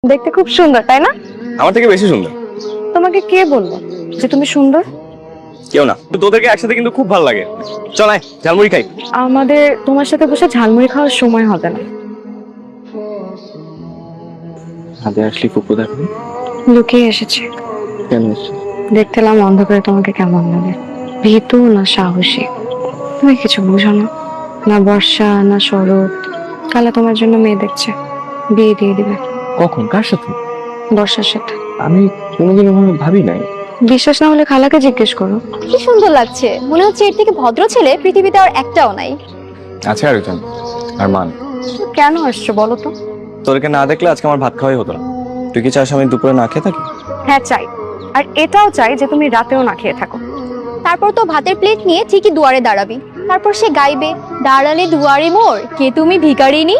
দেখতে খুব সুন্দর, তাই না? আমার থেকে বেশি সুন্দর। তোমাকে কে বললো যে তুমি সুন্দর? কেউ না, তোদেরকে একসাথে কিন্তু খুব ভালো লাগে। চল আয় ঝালমুড়ি খাই। আমাদের তোমার সাথে বসে ঝালমুড়ি খাওয়ার সময় হবে না। হাতে আসলি ফুপু দেখো। লুকিয়ে এসেছে। কেন? দেখতেলাম অন্ধকারে তোমাকে কেমন লাগে, ভীতু না সাহসী। তুমি কিছু বুঝো না, না বর্ষা না শরৎ। কালা তোমার জন্য মেয়ে দেখছে, বিয়ে দিয়ে দিবে। কখন? কার সাথে? বর্ষার সাথে। আমি কোনোদিন ওভাবে ভাবি নাই। বিশ্বাস না হলে খালাকে জিজ্ঞেস করো। কি সুন্দর লাগছে, মনে হচ্ছে এর থেকে ভদ্র ছেলে পৃথিবীতে আর একটাও নাই। আছে আরেকজন, আর মান। তো কেন আসছো বলো তো? তোদেরকে না দেখলে আজকে আমার ভাত খাওয়াই হতো না। তুই কি চাস আমি দুপুরে না খেয়ে থাকি? হ্যাঁ চাই, আর এটাও চাই যে তুমি রাতেও না খেয়ে থাকো। তারপর তো ভাতের প্লেট নিয়ে ঠিকই দুয়ারে দাঁড়াবি, তারপর সে গাইবে, দাঁড়ালে দুয়ারে মোর কে তুমি ভিখারিনী।